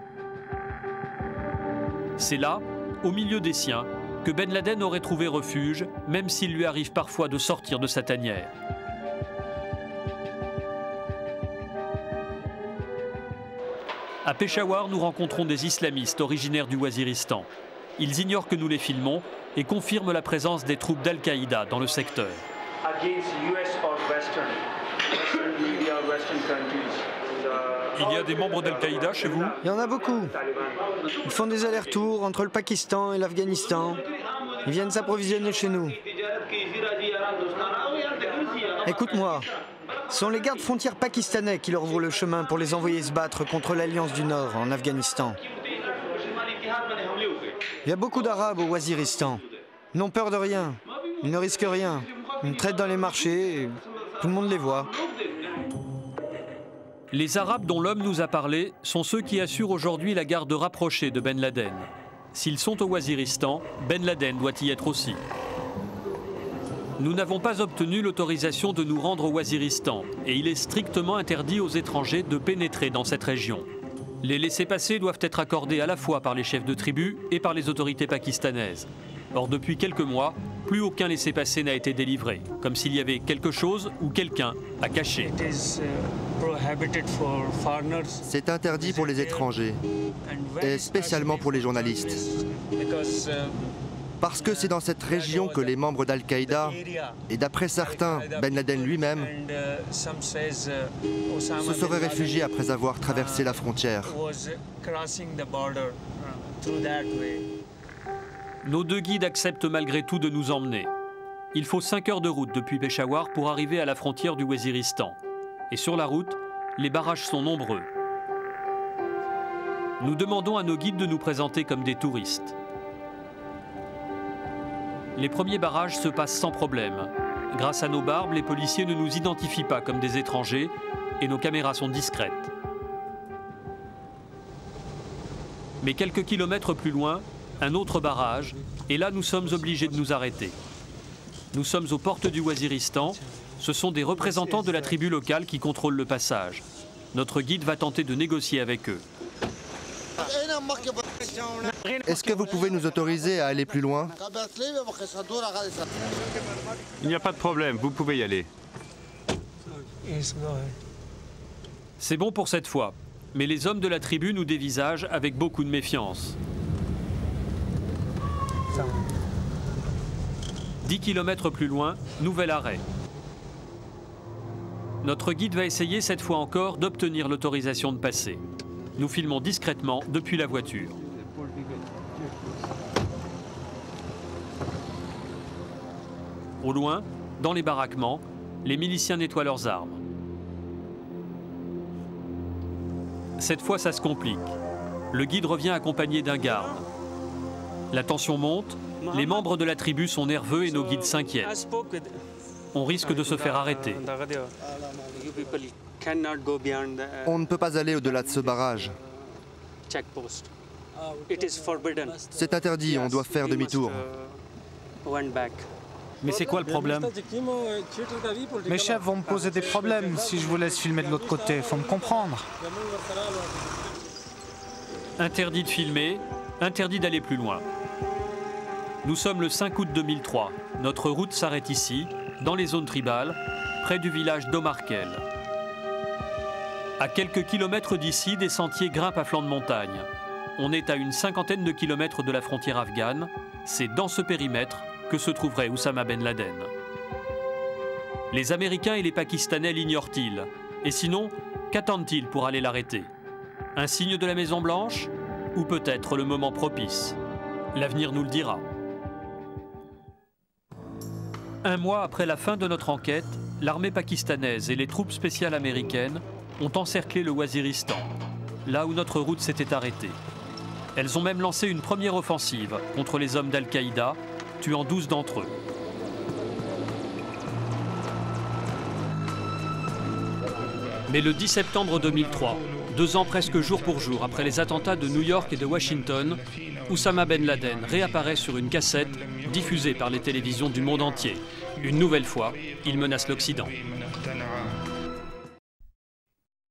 C'est là, au milieu des siens, que Ben Laden aurait trouvé refuge, même s'il lui arrive parfois de sortir de sa tanière. À Peshawar, nous rencontrons des islamistes originaires du Waziristan. Ils ignorent que nous les filmons et confirment la présence des troupes d'Al-Qaïda dans le secteur. Il y a des membres d'Al-Qaïda chez vous? Il y en a beaucoup. Ils font des allers-retours entre le Pakistan et l'Afghanistan. Ils viennent s'approvisionner chez nous. Écoute-moi, ce sont les gardes frontières pakistanais qui leur ouvrent le chemin pour les envoyer se battre contre l'Alliance du Nord en Afghanistan. Il y a beaucoup d'Arabes au Waziristan. Ils n'ont peur de rien. Ils ne risquent rien. Ils traitent dans les marchés et tout le monde les voit. Les Arabes dont l'homme nous a parlé sont ceux qui assurent aujourd'hui la garde rapprochée de Ben Laden. S'ils sont au Waziristan, Ben Laden doit y être aussi. Nous n'avons pas obtenu l'autorisation de nous rendre au Waziristan et il est strictement interdit aux étrangers de pénétrer dans cette région. Les laissez-passer doivent être accordés à la fois par les chefs de tribu et par les autorités pakistanaises. Or, depuis quelques mois, plus aucun laissez-passer n'a été délivré, comme s'il y avait quelque chose ou quelqu'un à cacher. C'est interdit pour les étrangers, et spécialement pour les journalistes. Parce que c'est dans cette région que les membres d'Al-Qaïda, et d'après certains, Ben Laden lui-même, se seraient réfugiés après avoir traversé la frontière. Nos deux guides acceptent malgré tout de nous emmener. Il faut 5 heures de route depuis Peshawar pour arriver à la frontière du Waziristan. Et sur la route, les barrages sont nombreux. Nous demandons à nos guides de nous présenter comme des touristes. Les premiers barrages se passent sans problème. Grâce à nos barbes, les policiers ne nous identifient pas comme des étrangers et nos caméras sont discrètes. Mais quelques kilomètres plus loin, un autre barrage, et là nous sommes obligés de nous arrêter. Nous sommes aux portes du Waziristan. Ce sont des représentants de la tribu locale qui contrôlent le passage. Notre guide va tenter de négocier avec eux. Est-ce que vous pouvez nous autoriser à aller plus loin? Il n'y a pas de problème, vous pouvez y aller. C'est bon pour cette fois, mais les hommes de la tribu nous dévisagent avec beaucoup de méfiance. 10 km plus loin, nouvel arrêt. Notre guide va essayer cette fois encore d'obtenir l'autorisation de passer. Nous filmons discrètement depuis la voiture. Au loin, dans les baraquements, les miliciens nettoient leurs armes. Cette fois, ça se complique. Le guide revient accompagné d'un garde. La tension monte, les membres de la tribu sont nerveux et nos guides s'inquiètent. On risque de se faire arrêter. On ne peut pas aller au-delà de ce barrage. C'est interdit, on doit faire demi-tour. Mais c'est quoi le problème? Mes chefs vont me poser des problèmes si je vous laisse filmer de l'autre côté, faut me comprendre. Interdit de filmer, interdit d'aller plus loin. Nous sommes le 5 août 2003. Notre route s'arrête ici, dans les zones tribales, près du village d'Omarkel. À quelques kilomètres d'ici, des sentiers grimpent à flanc de montagne. On est à une 50aine de kilomètres de la frontière afghane. C'est dans ce périmètre que se trouverait Oussama Ben Laden. Les Américains et les Pakistanais l'ignorent-ils? Et sinon, qu'attendent-ils pour aller l'arrêter? Un signe de la Maison-Blanche? Ou peut-être le moment propice? L'avenir nous le dira. Un mois après la fin de notre enquête, l'armée pakistanaise et les troupes spéciales américaines ont encerclé le Waziristan, là où notre route s'était arrêtée. Elles ont même lancé une première offensive contre les hommes d'Al-Qaïda, tuant 12 d'entre eux. Mais le 10 septembre 2003, 2 ans presque jour pour jour après les attentats de New York et de Washington, Oussama Ben Laden réapparaît sur une cassette diffusée par les télévisions du monde entier. Une nouvelle fois, il menace l'Occident.